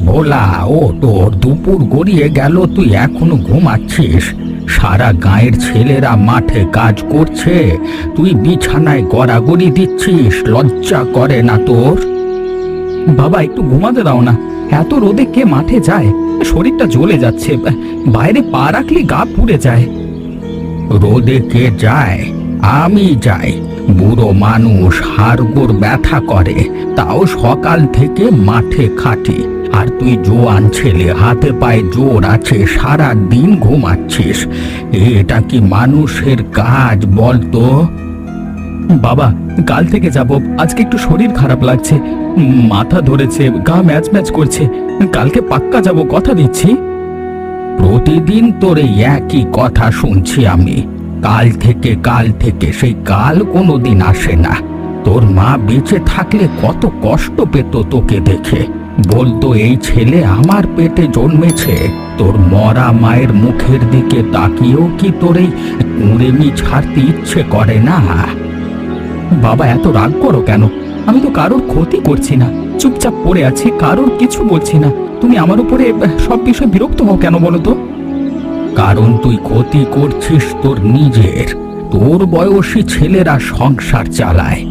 ভোলা, ও তোর দুপুর গড়িয়ে গেল, তুই এখনো ঘুমাচ্ছিস? সারা গাঁয়ের ছেলেরা মাঠে কাজ করছে, তুই বিছানায় গড়াগড়ি দিচ্ছিস। লজ্জা করে না তোর? বাবা, একটু ঘুমাতে দাও না। এত রোদে কে মাঠে যায়? শরীরটা জ্বলে যাচ্ছে, বাইরে পা রাখলে গা পুড়ে যায়। রোদে কে যায়? আমি যাই। বুড়ো মানুষ, হাড়গোড় ব্যথা করে, তাও সকাল থেকে মাঠে খাটি। আর তুই জোয়ান ছেলে, হাতে পায়ে জোর আছে, সারা দিন ঘুমাচ্ছিস। এটা কি মানুষের কাজ বলতো? বাবা, কাল থেকে যাব। আজকে একটু শরীর খারাপ লাগছে, মাথা ধরেছে, গা ম্যাচ ম্যাচ করছে। কালকে পাক্কা যাব, কথা দিচ্ছি। প্রতিদিন তোর এই একই কথা শুনছি আমি। কাল থেকে সেই কাল কোনোদিন আসে না। তোর মা বেঁচে থাকলে কত কষ্ট পেত তোকে দেখে। বলতো এই ছেলে আমার পেটে জন্মেছে। তোর মরা মায়ের মুখের দিকে তাকিয়েও কি তোর এই কুঁড়েমি ছাড়তে ইচ্ছে করে না? বাবা, এত রাগ করো কেন? আমি তো কারোর ক্ষতি করছি না, চুপচাপ পড়ে আছি, কারোর কিছু বলছি না। তুমি আমার উপরে সব বিষয় বিরক্ত হও কেন বলো তো? কারণ তুই ক্ষতি করছিস তোর নিজের। তোর বয়সী ছেলেরা সংসার চালায়,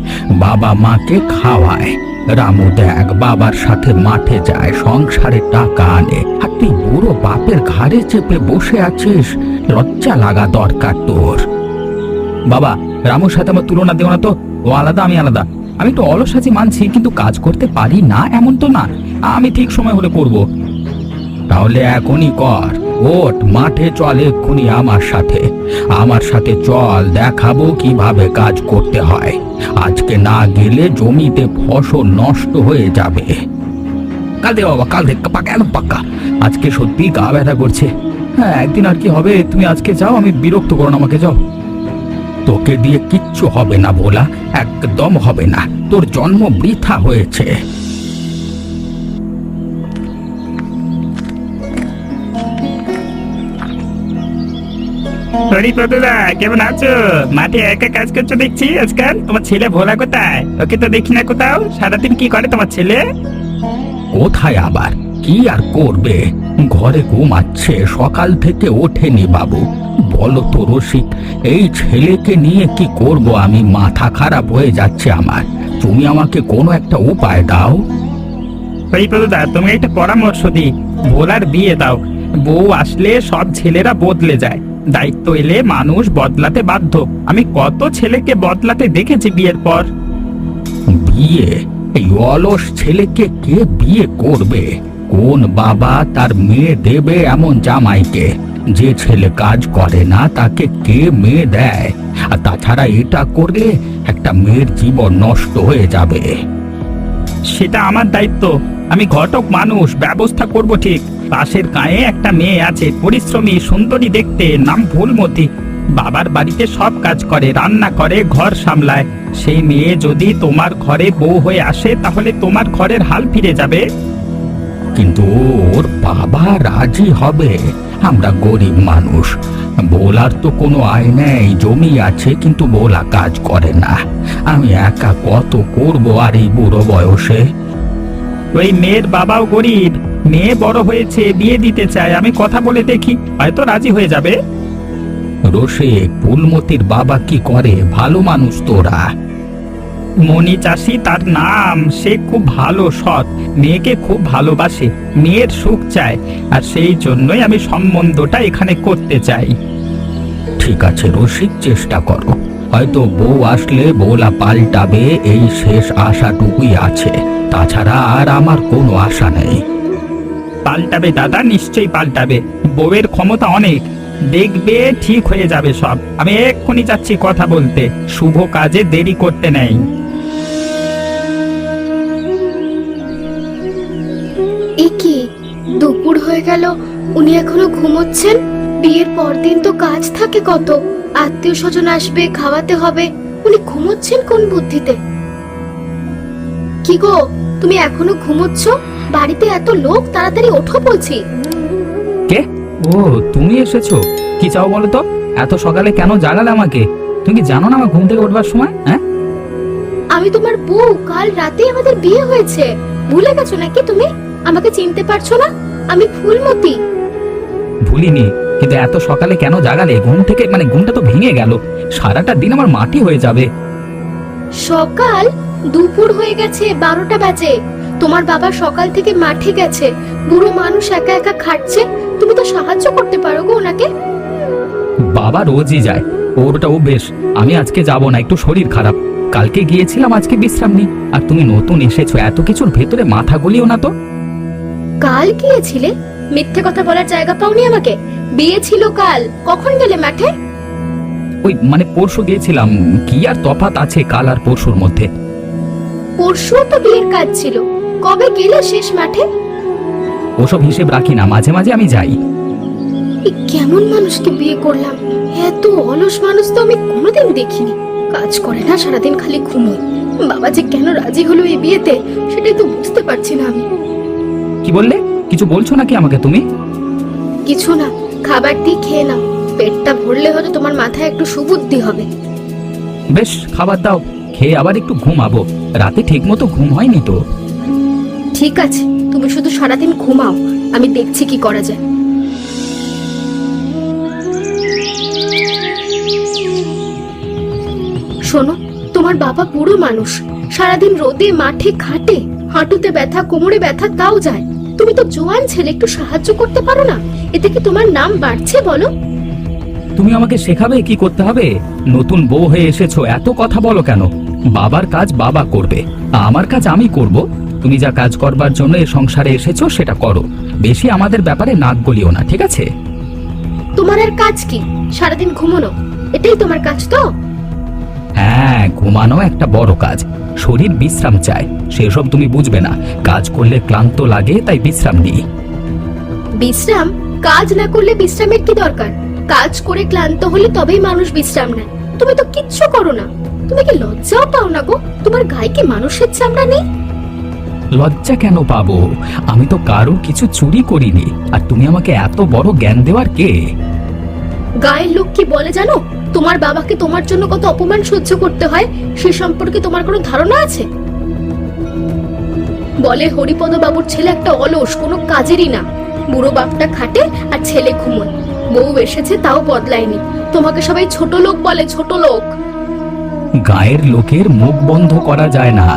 বাবা মাকে খাওয়ায়। রামু দেখ, বাবার সাথে মাঠে যায়, সংসারে টাকা আনে, আর তুই বুড়ো বাপের ঘাড়ে চেপে বসে আছিস। লজ্জা লাগা দরকার তোর। বাবা, রামুর সাথে আমার তুলনা দিও না তো। ও আলাদা, আমি আলাদা। আমি তো অলস আছি মানছি, কিন্তু কাজ করতে পারি না এমন তো না। আমি ঠিক সময় হলে করব। তাহলে এখনই কর। ওঠ, মাঠে চল এক্ষুনি আমার সাথে চল, দেখাবো কিভাবে কাজ করতে হয়। আজকে না গেলে জমিতে ফসল নষ্ট হয়ে যাবে। কাল থেকে বাবা, কাল থেকে পাকা, একদম পাক্কা। আজকে সত্যি গা ব্যথা করছে। হ্যাঁ, একদিন আর কি হবে, তুমি আজকে যাও, আমি বিরক্ত করো না আমাকে, যাও। তোকে দিয়ে কিচ্ছু হবে না ভোলা, একদম হবে না। তোর জন্ম বৃথা হয়েছে। হরিপদা, কেমন আছো? মাঠে একা কাজ করছো দেখছি আজকাল। তোমার ছেলে ভোলা কোথায়? ওকে তো দেখি না কোথাও। সারাদিন কি করে তোমার ছেলে? কোথায় আবার, কি আর করবে? ঘরে ঘুমাচ্ছে, সকাল থেকে ওঠেনি বাবু। বলো তো রসিক, এই ছেলেকে নিয়ে কি করব আমি? মাথা খারাপ হয়ে যাচ্ছে আমার। তুমি আমাকে কোনো একটা উপায় দাও। হরিপদা, তুমি একটা পরামর্শ দিই। ভোলার বিয়ে দাও। বউ আসলে সব ছেলেরা বদলে যায়, দায়িত্ব এলে মানুষ বদলাতে বাধ্য। আমি কত ছেলেকে বদলাতে দেখেছি বিয়ের পর। বিয়ে? এই অলস ছেলেকে কে বিয়ে করবে? কোন বাবা তার মেয়ে দেবে এমন জামাইকে? যে ছেলে কাজ করে না তাকে কে মেয়ে দেয়? আর তাছাড়া এটা করলে একটা মেয়ের জীবন নষ্ট হয়ে যাবে। সেটা আমার দায়িত্ব। আমি ঘটক মানুষ, ব্যবস্থা করব ঠিক। পাশের গায়ে একটা মেয়ে আছে, পরিশ্রমী, সুন্দরী দেখতে, নাম ফুলমতি। বাবার বাড়িতে সব কাজ করে, রান্না করে, ঘর সামলায়। সেই মেয়ে যদি তোমার ঘরে বউ হয়ে আসে, তাহলে তোমার ঘরের হাল ফিরে যাবে। কিন্তু ওর বাবা রাজি হবে? আমরা গরিব মানুষ, বোলার তো কোনো আয় নেই, জমি আছে কিন্তু বোলা কাজ করে না। আমি একা কত করব আর এই বুড়ো বয়সে? ওই মেয়ের বাবাও গরিব, মেয়ে বড় হয়েছে, বিয়ে দিতে চায়। আমি কথা বলে দেখি, হয়তো রাজি হয়ে যাবে। রসিক, ফুলমতির বাবা কি করে? ভালো মানুষ তোরা? মণি চাষি তার নাম। সে খুব ভালো, সৎ, মেয়েকে খুব ভালোবাসে, মেয়ের সুখ চায়। আর সেই জন্যই আমি সম্বন্ধটা এখানে করতে চাই। ঠিক আছে রসিক, চেষ্টা করো। হয়তো বউ আসলে বোলা পাল্টাবে, এই শেষ আশাটুকুই আছে। তাছাড়া আর আমার কোনো আশা নেই। পাল্টাবে দাদা, নিশ্চয়ই পাল্টাবে। বউয়ের ক্ষমতা অনেক, দেখবে ঠিক হয়ে যাবে সব। আমি এক্ষুনি যাচ্ছি কথা বলতে। শুভ কাজে দেরি করতে নেই। এ কি, দুপুর হয়ে গেল, উনি এখনো ঘুমোচ্ছেন? বিয়ের পরদিন তো কাজ থাকে কত, আত্মীয় স্বজন আসবে, খাওয়াতে হবে। উনি ঘুমোচ্ছেন কোন বুদ্ধিতে? কি গো, তুমি এখনো ঘুমোচ্ছ? বাড়িতে এত লোক, তাড়াতাড়ি ওঠো বলছি। কে? ও, তুমি এসেছো? কি চাও বলো তো? এত সকালে কেন জাগালে আমাকে? তুমি কি জানো না আমার ঘুম থেকে উঠবার সময়? হ্যাঁ, আমি তোমার বউ, কাল রাতে আমাদের বিয়ে হয়েছে। ভুলে গেছো নাকি তুমি? আমাকে চিনতে পারছো না? আমি ফুলমতি। ভুলিনি, কিন্তু এত সকালে কেন জাগালে? ঘুম থেকে ঘুমটা তো ভেঙে গেল। সারাটা দিন আমার মাটি হয়ে যাবে। সকাল? দুপুর হয়ে গেছে, 12টা বাজে। তোমার বাবা সকাল থেকে মাঠে গেছে। বুড়ো মানুষ একা একা খাটছে, তুমি তো সাহায্য করতে পারো গো ওনাকে। বাবা রোজই যায়, ওরটা অভ্যেস। আমি আজকে যাব না, একটু শরীর খারাপ। কালকে গিয়েছিলাম, আজকে বিশ্রাম নিই। আর তুমি নতুন এসেছো, এত কিছুর ভেতরে মাথা গলিও না তো। কাল গিয়েছিলে? মিথ্যে কথা বলার জায়গা পাওনি আমাকে। বিয়ে ছিল কাল, কখন গেলে মাঠে? ওই পরশু গিয়েছিলাম। কি আর তফাৎ আছে কাল আর পরশুর মধ্যে? পরশু তো বিয়ের কাজ ছিল, কবে গেলে শেষ মাঠে? ওসব হিসেব রাখি না, মাঝে মাঝে আমি যাই। কেমন মানুষকে বিয়ে করলাম? এত অলস মানুষ তো আমি কোনোদিন দেখিনি। কাজ করে না, সারাদিন খালি ঘুমোয়। বাবা যে কেন রাজি হলো এই বিয়েতে, সেটাই তো বুঝতে পারছি না আমি। কি বললে? কিছু বলছো নাকি আমাকে তুমি? কিছু না, খাবার দিয়ে খেয়ে নাও। পেটটা ভরলে হয়তো তোমার মাথায় একটু সুবুদ্ধি হবে। বেশ, খাবার দাও, খেয়ে আবার একটু ঘুমাবো। রাতে ঠিক মতো ঘুম হয়নি তো। ঠিক আছে, তুমি শুধু সারাদিন ঘুমাও, আমি দেখছি কি করা যায়। শোনো, তোমার বাবা বুড়ো মানুষ, সারাদিন রোদে মাঠে খাটে, হাঁটুতে ব্যথা, কোমরে ব্যথা, তাও যায়। তুমি তো জোয়ান ছেলে, একটু সাহায্য করতে পারো না? এতে কি তোমার নাম বাড়ছে বলো? তুমি আমাকে শেখাবে কি করতে হবে? নতুন বউ হয়ে এসেছো, এত কথা বলো কেন? বাবার কাজ বাবা করবে, আমার কাজ আমি করব। তুমি যা কাজ করবার জন্য এ সংসারে এসেছো সেটা করো। বেশি আমাদের ব্যাপারে নাক গলিও না, ঠিক আছে? তোমার আর কাজ কি? সারাদিন ঘুমানো, এটাই তোমার কাজ তো? হ্যাঁ, ঘুমানো একটা বড় কাজ। শরীর বিশ্রাম চায়, সেসব তুমি বুঝবে না। কাজ করলে ক্লান্ত লাগে, তাই বিশ্রাম নিই। বিশ্রাম? কাজ না করলে বিশ্রামের কি দরকার? কাজ করে ক্লান্ত হলে তবেই মানুষ বিশ্রাম নেয়। তুমি তো কিচ্ছু করো না। তুমি কি লজ্জাও পাও না গো? তোমার গায়ে কি মানুষের চামড়া নেই? লজ্জা কেন পাবো? আমি তো কারোর কিছু চুরি করিনি। আর তুমি আমাকে এত বড় জ্ঞান দেওয়ার কে? গায়ের লোক কি বলে জানো? তোমার বাবাকে তোমার জন্য কত অপমান সহ্য করতে হয়, সে সম্পর্কে তোমার কোনো ধারণা আছে? বলে হরিপদ বাবুর ছেলে একটা অলস, কোনো কাজেরই না। বুড়ো বাপটা খাটে আর ছেলে ঘুমোয়। বউ এসেছে তাও বদলায়নি। তোমাকে সবাই ছোট লোক বলে, ছোট লোক। গায়ের লোকের মুখ বন্ধ করা যায় না,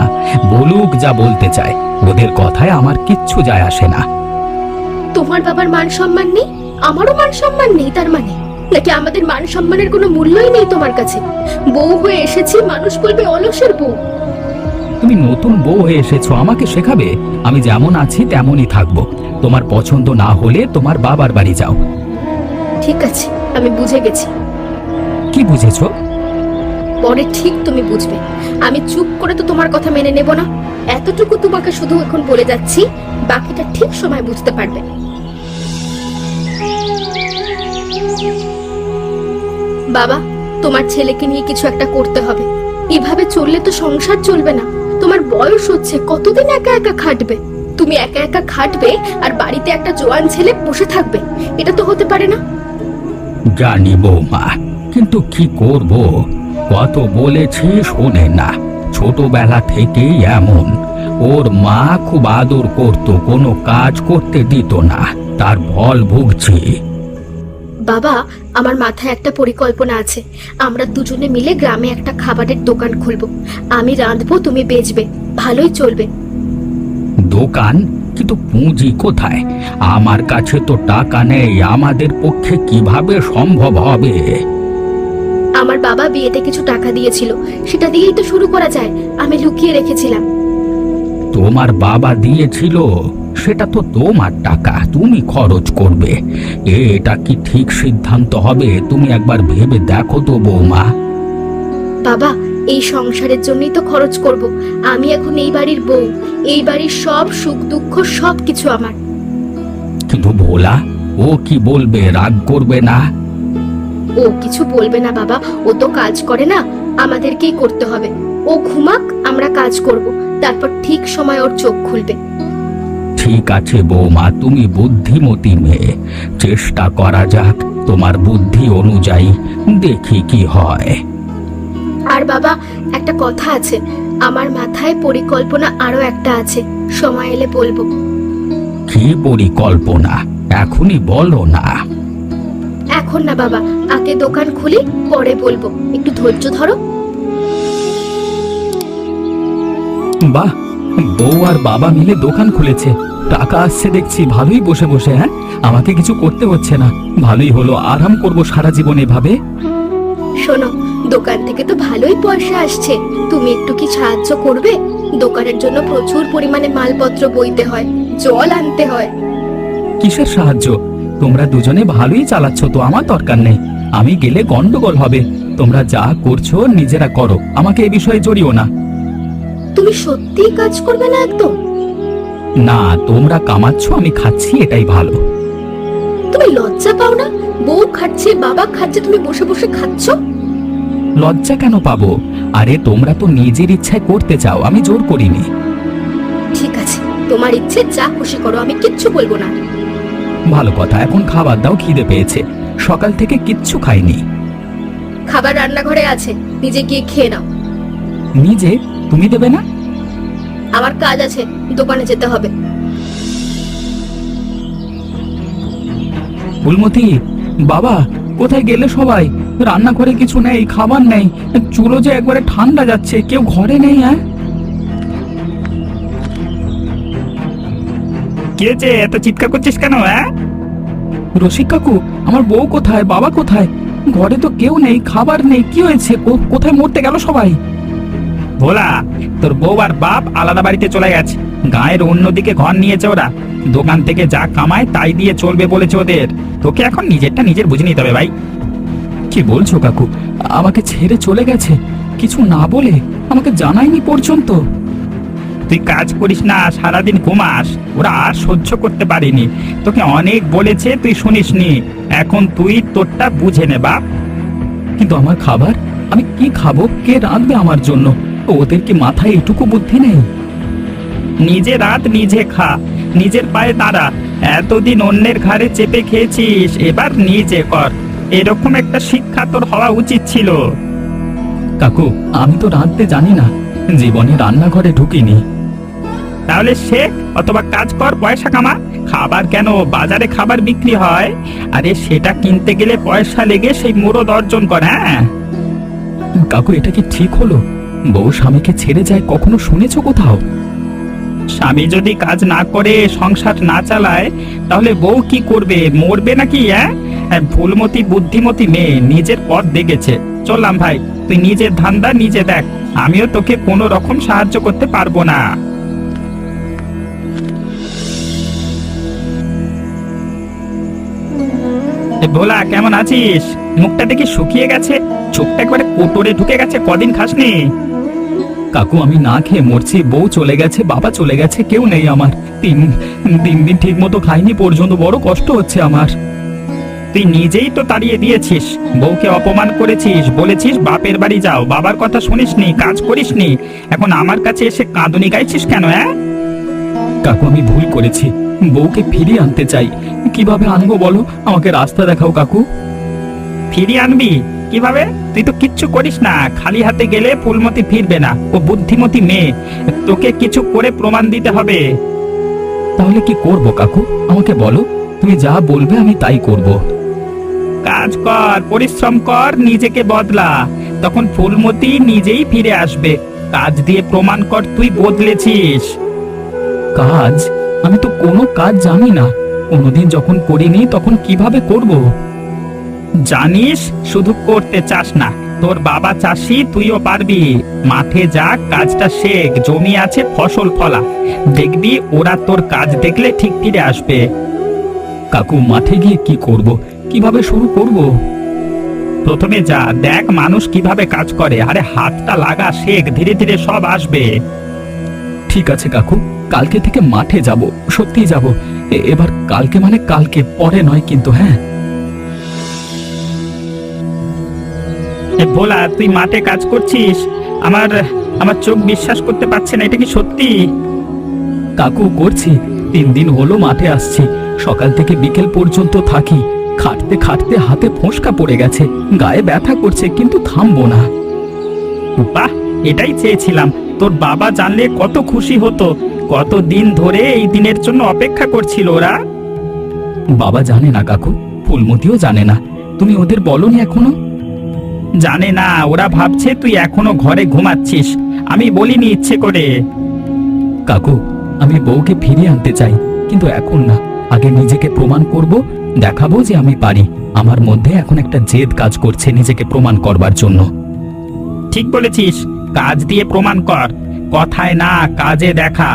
বলুক যা বলতে চায়। ওদের কথায় আমার কিচ্ছু যায় আসে না। তোমার বাবার মান সম্মান নেই, আমারও মান সম্মান নেই তার মানে? নাকি আমাদের মান সম্মানের কোনো মূল্যই নেই তোমার কাছে? বউ হয়ে এসেছি, মানুষ বলবে অলসের বউ। তুমি নতুন বউ হয়ে এসেছো, আমাকে শেখাবে? আমি যেমন আছি তেমনই থাকবো। তোমার পছন্দ না হলে তোমার বাবার বাড়ি যাও। ঠিক আছে, আমি বুঝে গেছি। কি বুঝেছো? পরে ঠিক তুমি বুঝবে। আমি চুপ করে তো তোমার কথা মেনে নেব না। এতটুকু তোমাকে শুধু এখন বলে যাচ্ছি, বাকিটা ঠিক সময় বুঝতে পারবে। বাবা, তোমার ছেলেকে নিয়ে কিছু একটা করতে হবে। এভাবে চললে তো সংসার চলবে না। তোমার বয়স হচ্ছে, কতদিন একা একা খাটবে? তুমি একা একা খাটবে আর বাড়িতে একটা জোয়ান ছেলে বসে থাকবে? এটা তো হতে পারে না। জানি বৌমা, কিন্তু কি করব? কত বলেছি শোনে না। ছোটবেলা থেকেই এমন। ওর মা খুব আদর করত, কোনো কাজ করতে দিত না, তার ফল ভুগছি। বাবা, আমার মাথায় একটা পরিকল্পনা আছে। আমরা দুজনে মিলে গ্রামে একটা খাবারের দোকান খুলবো। আমি রাঁধবো, তুমি বেচবে, ভালোই চলবে। দোকান? কিন্তু পুঁজি কোথায়? আমার কাছে তো টাকা নেই, আমাদের পক্ষে কিভাবে সম্ভব হবে? আমার বাবা বিয়েতে কিছু টাকা দিয়েছিল, সেটা দিয়েই তো শুরু করা যায়। আমি লুকিয়ে রেখেছিলাম। তোমার বাবা দিয়েছিল? সেটা তো তোমার টাকা, তুমি খরচ করবে। এটা কি ঠিক সিদ্ধান্ত হবে? তুমি একবার ভেবে দেখো তো বৌমা। বাবা, এই সংসারের জন্যই তো খরচ করব। আমি এখন এই বাড়ির বউ, এই বাড়ির সব সুখ দুঃখ সবকিছু আমার। কিন্তু ভোলা, ও কি বলবে? রাগ করবে না? ও কিছু বলবে না বাবা, ও তো কাজ করে না, আমাদেরকেই করতে হবে। ও ঘুমাক, আমরা কাজ করব, তারপর ঠিক সময় ওর চোখ খুলবে। ঠিক আছে বৌমা, তুমি বুদ্ধিমতী মেয়ে। চেষ্টা করা যাক তোমার বুদ্ধি অনুযায়ী, দেখি কি হয়। আর বাবা, একটা কথা আছে, আমার মাথায় পরিকল্পনা আরো একটা আছে, সময় এলে বলবো। কি পরিকল্পনা এখনই বলো না। এখন না বাবা, আগে দোকান খুলি, পরে বলবো, একটু ধৈর্য ধরো। বাহ, বউ আর বাবা মিলে দোকান খুলেছে, টাকা আসছে দেখছি ভালোই বসে বসে। হ্যাঁ, আমাকে কিছু করতে হচ্ছে না, ভালোই হলো, আরাম করব সারা জীবন এভাবে। শোনো, দোকান থেকে তো ভালোই পয়সা আসছে, তুমি একটু কি সাহায্য করবে? দোকানের জন্য প্রচুর পরিমাণে মালপত্র বইতে হয়, জল আনতে হয়। কিসের সাহায্য? তোমরা দুজনে ভালোই চালাচ্ছ তো, আমার দরকার নেই। আমি গেলে গন্ডগোল হবে। তোমরা যা করছো নিজেরা করো, আমাকে এ বিষয়ে জড়িও না। তুমি সত্যিই কাজ করবে না একদম? না, তোমরা কামাচ্ছ, আমি খাচ্ছি, এটাই ভালো। তুমি লজ্জা পাও না? বউ খাচ্ছে, বাবা খাচ্ছে, তুমি বসে বসে খাচ্ছ। লজ্জা কেন পাবো? আরে তোমরা তো নিজের ইচ্ছায় করতে চাও, আমি জোর করিনি। ঠিক আছে, তোমার ইচ্ছে, যা খুশি করো, আমি কিচ্ছু বলবো না। ভালো কথা, এখন খাবার দাও, খিদে পেয়েছে, সকাল থেকে কিচ্ছু খাইনি। খাবার রান্নাঘরে আছে, নিজে গিয়ে খেয়ে নাও। নিজে? তুমি দেবে না? আমার কাজ আছে, দোকানে যেতে হবে। ফুলমতি, বাবা, কোথায় গেলে সবাই? রান্নাঘরে কিছু নেই, খাবার নেই, চুলো যে একবারে ঠান্ডা যাচ্ছে, কেউ ঘরে নেই। হ্যাঁ, কে যে এত চিৎকার করছিস কেন? হ্যাঁ, রসিক কাকু, আমার বউ কোথায়, বাবা কোথায়? ঘরে তো কেউ নেই, খাবার নেই, কি হয়েছে? কোথায় মরতে গেল সবাই? ভোলা, তোর বউ আর বাপ আলাদা বাড়িতে চলে গেছে, গায়ের অন্যদিকে ঘর নিয়েছে ওরা। দোকান থেকে যা কামায় তাই দিয়ে চলবে বলেছে ওদের। তোকে এখন নিজেরটা নিজের বুঝে নিতে হবে ভাই। কি বলছো কাকু? আমাকে ছেড়ে চলে গেছে, কিছু না বলে, আমাকে জানায়নি পর্যন্ত? তুই কাজ করিস না, সারাদিন ঘুমাস, ওরা আর সহ্য করতে পারিনি। তোকে অনেক বলেছে, তুই শুনিসনি। এখন তুই তোরটা বুঝে নে বাপ। কিন্তু আমার খাবার, আমি কি খাবো? কে রাঁধবে আমার জন্য? ওদের কি মাথায় এটুকু বুদ্ধি নেই? নিজে রাত, নিজে খা, নিজের পায়ে দাঁড়া। এতদিন অন্যের ঘাড়ে চেপে খেয়েছিস, এবার নিজে কর। এরকম একটা শিক্ষা তোর হওয়া উচিত ছিল। কাকু, আমি তো রাঁধতে জানি না, জীবনে রান্নাঘরে ঢুকিনি। তাহলে শেখ, অথবা কাজ কর, পয়সা কামা। খাবার কেন, বাজারে খাবার বিক্রি হয়, আরে সেটা কিনতে গেলে পয়সা লেগে সেই মুরদ অর্জন কর। হ্যাঁ কাকু, এটা কি ঠিক হলো? বউ স্বামীকে ছেড়ে যায়, কখনো শুনেছো কোথাও? স্বামী যদি কাজ না করে, সংসার না চালায়, তাহলে বউ কি করবে? মরবে নাকি? হ্যাঁ, ফুলমতি বুদ্ধিমতী মেয়ে, নিজের পথ দেখেছে। চললাম ভাই, তুই নিজের ধান্দা নিজে দেখ, আমিও তোকে কোনো রকম সাহায্য করতে পারবো না। ভোলা, কেমন আছিস? মুখটা দেখি শুকিয়ে গেছে, চোখটা একবারে কোটরে ঢুকে গেছে, কদিন খাসনি? কাকু, আমি না খেয়ে মরছি, বউ চলে গেছে, বাবা চলে গেছে, কেউ নেই আমার। তিন দিন ঠিক মতো খাইনি পর্যন্ত, বড় কষ্ট হচ্ছে আমার। তুই নিজেই তো তাড়িয়ে দিয়েছিস, বউকে অপমান করেছিস, বলেছিস বাপের বাড়ি যাও, বাবার কথা শুনিসনি, কাজ করিসনি, এখন আমার কাছে এসে কাঁদুনি গাইছিস কেন? হ্যাঁ কাকু, আমি ভুল করেছি, বউকে ফিরিয়ে আনতে চাই। কিভাবে আনবো বলো, আমাকে রাস্তা দেখাও কাকু। ফিরিয়ে আনবি কিভাবে? তুই তো কিচ্ছু করিস না, খালি হাতে গেলে ফুলমতি ফিরবে না, ও বুদ্ধিমতী মেয়ে, তোকে কিছু করে প্রমাণ দিতে হবে। তাহলে কি করব কাকু, আমাকে বলো, তুমি যা বলবে আমি তাই করব। কাজ কর, পরিশ্রম কর, নিজেকে বদলা, তখন ফুলমতি নিজেই ফিরে আসবে। কাজ দিয়ে প্রমাণ কর তুই বদলেছিস। কাজ? আমি তো কোনো কাজ জানি না, কোনোদিন যখন করিনি তখন কিভাবে করব? জানিস, শুধু করতে চাস না। তোর বাবা চাষি, তুইও পারবি। মাঠে যা, কাজটা শেখ, জমি আছে, ফসল ফলা, দেখবি ওরা তোর কাজ দেখলে ঠিক ফিরে আসবে। কাকু, মাঠে গিয়ে কি করব, কিভাবে শুরু করব? প্রথমে যা, দেখ মানুষ কিভাবে কাজ করে, আরে হাতটা লাগা শেখ, ধীরে ধীরে সব আসবে। ঠিক আছে কাকু, কালকে থেকে মাঠে যাব, সত্যি যাব। এবার কালকে মানে কালকে, পরে নয় কিন্তু। হ্যাঁ ভোলা, তুই মাঠে কাজ করছিস? আমার চোখ বিশ্বাস করতে পারছে না, এটা কি সত্যি? কাকু, করছি, 3 দিন হলো মাঠে আসছি, সকাল থেকে বিকেল পর্যন্ত থাকি, খাটতে খাটতে হাতে ফোঁসকা পড়ে গেছে, গায়ে ব্যথা করছে, কিন্তু থামবো না। বাহ, এটাই চেয়েছিলাম, তোর বাবা জানলে কত খুশি হতো। কতদিন ধরে এই দিনের জন্য অপেক্ষা করছিল ওরা। বাবা জানে না কাকু, ফুলমতিও জানে না। তুমি ওদের বলনি এখনো? জানে না, ওরা ভাবছে তুই এখনো ঘরে ঘুমাচ্ছিস। আমি বলিনি ইচ্ছে করে। কাকু, আমি বউকে ফিরিয়ে আনতে চাই, কিন্তু এখন না। আগে নিজেকে প্রমাণ করব, দেখাবো যে আমি পারি। আমার মধ্যে এখন একটা জেদ কাজ করছে নিজেকে প্রমাণ করবার জন্য। ঠিক বলেছিস, কাজ দিয়ে প্রমাণ কর, কথায় না কাজে দেখা।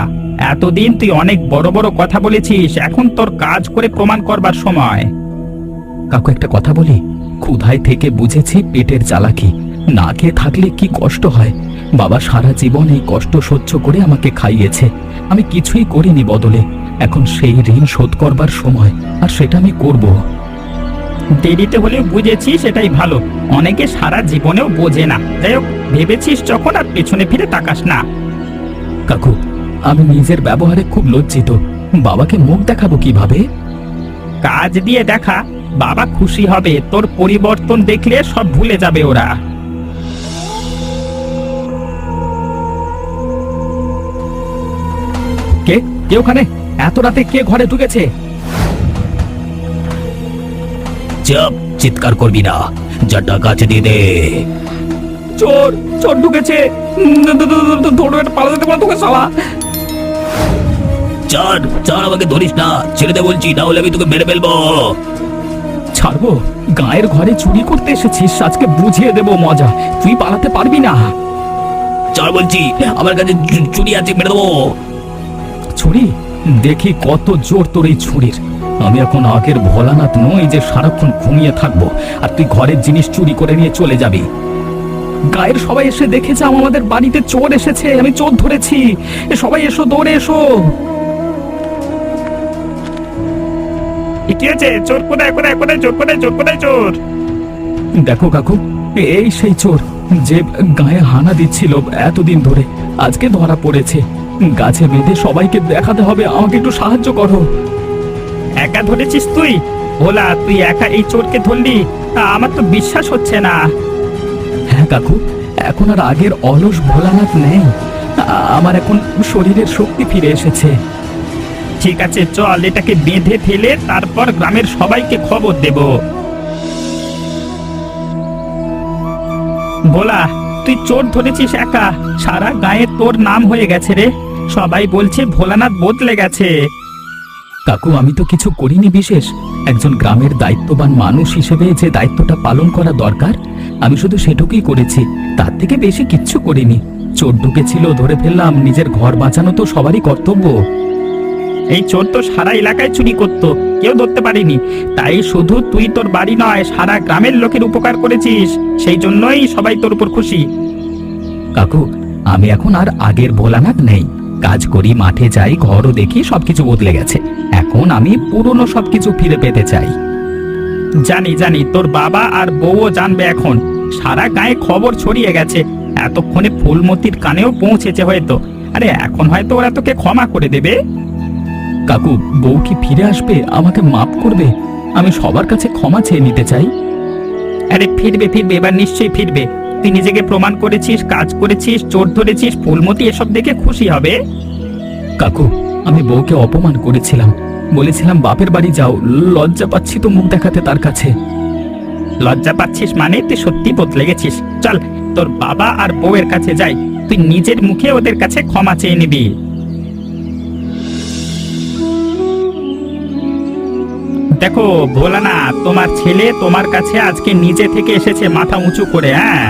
এতদিন তুই অনেক বড় বড় কথা বলেছিস, এখন তোর কাজ করে প্রমাণ করবার সময়। কাকু একটা কথা বলি, ক্ষুধায় থেকে বুঝেছি পেটের চালাকি। না খেয়ে থাকলে কি কষ্ট হয়। বাবা সারা জীবন এই কষ্ট সহ্য করে আমাকে খাইয়েছে, আমি কিছুই করিনি বদলে। এখন সেই ঋণ শোধ করবার সময়, আর সেটা আমি করব। দেরিতে হলেও বুঝেছিস, সেটাই ভালো। অনেকে সারা জীবনেও বোঝে না। যাই হোক, ভেবেছিস যখন আর পেছনে ফিরে তাকাস না। কাকু, আমি নিজের ব্যবহারে খুব লজ্জিত। বাবাকে মুখ দেখাবো কিভাবে? কাজ দিয়ে দেখা, বাবা খুশি হবে। তোর পরিবর্তন দেখলে সব ভুলে যাবে ওরা। কে কে ওখানে? এত রাতে কে ঘরে ঢুকেছে? চুপ, চিৎকার করবি না, যা টাকা আছে দিয়ে দে। চোর চোর ঢুকেছে, ধরো এটা পালাতে পারো তোকে শালা। চার চার, আমাকে ধরিস না, ছেড়ে দে বলছি, না হলে আমি তোকে মেরে ফেলবো। ছাড়বো? গায়ের ঘরে চুরি করতে এসেছিস, আজকে বুঝিয়ে দেবো মজা। তুই পালাতে পারবি না। চার বলছি, আমার কাছে চুরি আছে, মেরে দেবো। ছুরি? দেখি কত জোর তোর এই ছুরির। আমি এখন আগের ভোলানাথ নই যে সারাক্ষণ ঘুমিয়ে থাকবো আর তুই ঘরের জিনিস চুরি করে নিয়ে চলে যাবি। গায়ের সবাই এসে দেখেছে আমাদের বাড়িতে চোর এসেছে, আমি চোর ধরেছি। সবাই এসো, দৌড়ে এসো। কি আছে? চোর কোথায় কোথায় কোথায় চোর কোথায় চোর কোথায় চোর? দেখো কাকু, এই সেই চোর যে গায়ে হানা দিচ্ছিল এতদিন ধরে, আজকে ধরা পড়েছে। গাছে বেঁধে সবাইকে দেখাতে হবে, আমাকে একটু সাহায্য করো। একা ধরেছিস তুই? ভোলা, তুই একা এই চোরকে ধরলি? আমার তো বিশ্বাস হচ্ছে না। হ্যাঁ কাকু, এখন আর আগের অলস ভোলানাথ নেই। আমার এখন শরীরের শক্তি ফিরে এসেছে। ঠিক আছে, চল এটাকে বেঁধে ফেলে তারপর গ্রামের সবাইকে খবর দেব। ভোলা, তুই চোর ধরেছিস একা, সারা গায়ে তোর নাম হয়ে গেছে রে। সবাই বলছে ভোলানাথ বদলে গেছে। কাকু, আমি তো কিছু করিনি বিশেষ। একজন গ্রামের দায়িত্ববান মানুষ হিসেবে যে দায়িত্বটা পালন করা দরকার, আমি শুধু সেটুকুই করেছি, তার থেকে বেশি কিচ্ছু করিনি। চোর ঢুকেছিল, ধরে ফেললাম, নিজের ঘর বাঁচানো তো সবারই কর্তব্য। এই চোর তো সারা এলাকায় চুরি করতো, কেউ ধরতে পারেনি। তাই শুধু তুই তোর বাড়ি নয়, সারা গ্রামের লোকের উপকার করেছিস, সেই জন্যই সবাই তোর উপর খুশি। কাকু, আমি এখন আর আগের ভোলানাথ নেই। কাজ করি, মাঠে যাই, ঘরও দেখি, সবকিছু বদলে গেছে। এখন আমি পুরনো সবকিছু ফিরে পেতে চাই। জানি জানি, তোর বাবা আর বউও জানবে এখন। সারা গায়ে খবর ছড়িয়ে গেছে, এতক্ষণে ফুলমতির কানেও পৌঁছেছে হয়তো। আরে এখন হয়তো ওরা তোকে ক্ষমা করে দেবে। কাকু, বউ কি ফিরে আসবে? আমাকে মাফ করবে? আমি সবার কাছে ক্ষমা চেয়ে নিতে চাই। আরে ফিরবে ফিরবে, এবার নিশ্চয়ই ফিরবে। তুই নিজেকে প্রমাণ করেছিস, কাজ করেছিস, চোর ধরেছিস, ফুলমতি এসব দেখে খুশি হবে। কাকু, আমি বউকে অপমান করেছিলাম, বলেছিলাম বাপের বাড়ি যাও। লজ্জা পাচ্ছি তো মুখ দেখাতে তার কাছে। লজ্জা পাচ্ছিস মানে তুই সত্যি বদলে গেছিস। চল তোর বাবা আর বউয়ের কাছে যাই, তুই নিজের মুখে ওদের কাছে ক্ষমা চেয়ে নিবি। দেখো ভোলানা, তোমার ছেলে তোমার কাছে আজকে নিজে থেকে এসেছে মাথা উঁচু করে। হ্যাঁ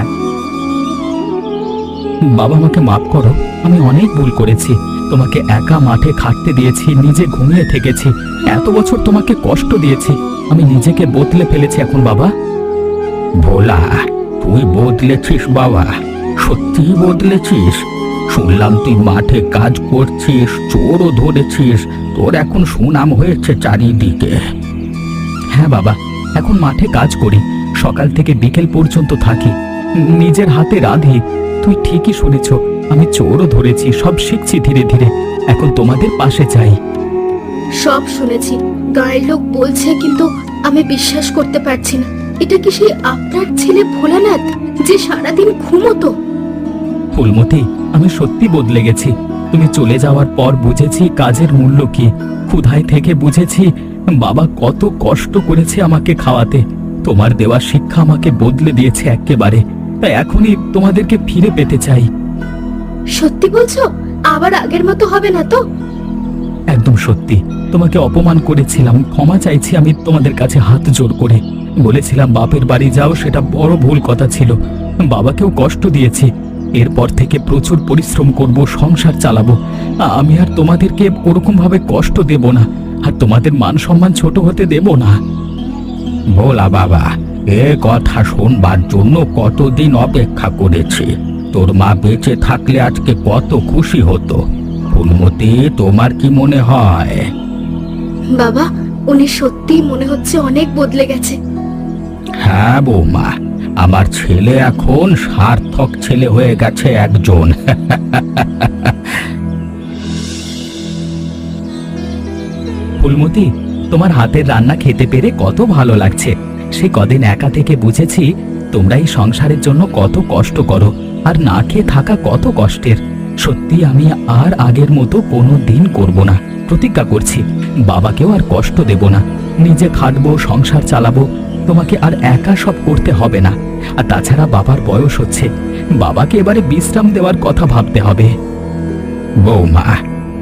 বাবা, আমাকে মাফ করো, আমি অনেক ভুল করেছি। তোমাকে একা মাঠে খাটতে দিয়েছি, নিজে ঘুমিয়ে থেকেছি, এত বছর তোমাকে কষ্ট দিয়েছি। আমি নিজেকে বদলে ফেলেছি এখন বাবা। ভোলা, তুই বদলেছিস বাবা, সত্যি বদলেছিস। শুনলাম তুই মাঠে কাজ করছিস, চোরও ধরেছিস, তোর এখন সুনাম হয়েছে চারিদিকে। হ্যাঁ বাবা, এখন মাঠে কাজ করি, সকাল থেকে বিকেল পর্যন্ত থাকি, নিজের হাতে রাঁধি। তুই ঠিকই শুনেছ, আমি চোরও ধরেছি, সব শিখছি ধীরে ধীরে। এখন তোমাদের পাশে চাই। সব শুনেছি, গায়ের লোক বলছে, কিন্তু আমি বিশ্বাস করতে পারছি না। এটা কি সেই আপনার ছেলে ভোলানাথ যে সারাদিন ঘুমোতো? ফুলমতি, আমি সত্যি বদলে গেছি। তুমি চলে যাওয়ার পর বুঝেছি কাজের মূল্য কি। ক্ষুধায় থেকে বুঝেছি বাবা কত কষ্ট করেছে আমাকে খাওয়াতে। তোমার দেওয়া শিক্ষা আমাকে বদলে দিয়েছে একেবারে। তাই এখনই তোমাদেরকে ফিরে পেতে চাই। সত্যি বলছো? আবার আগের মতো হবে না তো? একদম সত্যি। তোমাকে অপমান করেছিলাম, ক্ষমা চাইছি আমি তোমাদের কাছে হাত জোর করে। বলেছিলাম বাপের বাড়ি যাও, সেটা বড় ভুল কথা ছিল। বাবাকেও কষ্ট দিয়েছি। এরপর থেকে প্রচুর পরিশ্রম করব, সংসার চালাবো। আমি আর তোমাদেরকে ওরকম ভাবে কষ্ট দেব না, আর তোমাদের মান সম্মান ছোট হতে দেব না। ভোলা বাবা, এ কথা শুনবার জন্য কতদিন অপেক্ষা করেছি। তোর মা বেঁচে থাকলে আজকে কত খুশি হতো। ফুলমতি, তোমার কি মনে হয়? বাবা, উনি সত্যিই মনে হচ্ছে অনেক বদলে গেছে। হ্যাঁ বৌমা, আমার ছেলে এখন সার্থক ছেলে হয়ে গেছে একজন। ফুলমতি, তোমার হাতের রান্না খেতে পেরে কত ভালো লাগছে। সে কদিন একা থেকে বুঝেছি তোমরা এই সংসারের জন্য কত কষ্ট করো, আর না খেয়ে থাকা কত কষ্টের। সত্যি আমি আর আগের মতো কোনো দিন করব না। প্রতিজ্ঞা করছি বাবাকেও আর কষ্ট দেব না। নিজে খাটবো, সংসার চালাবো। তোমাকে আর একা সব করতে হবে না। আর তাছাড়া বাবার বয়স হচ্ছে, বাবাকে এবারে বিশ্রাম দেওয়ার কথা ভাবতে হবে। বৌমা,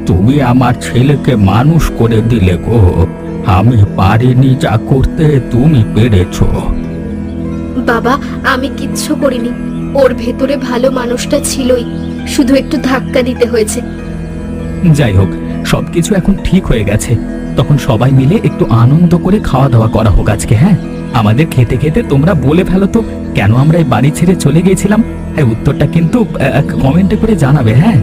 তুমি আমার ছেলেকে মানুষ করে দিলে গো। আমি পারিনি যা করতে, তুমি পেরেছো। বাবা, আমি কিচ্ছু করিনি। ওর ভেতরে ভালো মানুষটা ছিলই, শুধু একটু ধাক্কা দিতে হয়েছে। যাই হোক, সবকিছু এখন ঠিক হয়ে গেছে। তখন সবাই মিলে একটু আনন্দ করে খাওয়া দাওয়া করা হোক আজকে। হ্যাঁ, আমাদের খেতে খেতে তোমরা বলে ফেলো তো কেন আমরা এই বাড়ি ছেড়ে চলে গিয়েছিলাম। এই উত্তরটা কিন্তু কমেন্টে করে জানাবে। হ্যাঁ,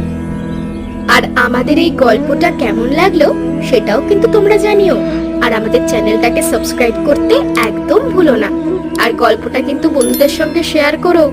আর আমাদের এই গল্পটা কেমন লাগলো সেটাও কিন্তু তোমরা জানিও। আর আমাদের চ্যানেলটাকে সাবস্ক্রাইব করতে একদম ভুলো না। আর গল্পটা কিন্তু বন্ধুদের সঙ্গে শেয়ার করো।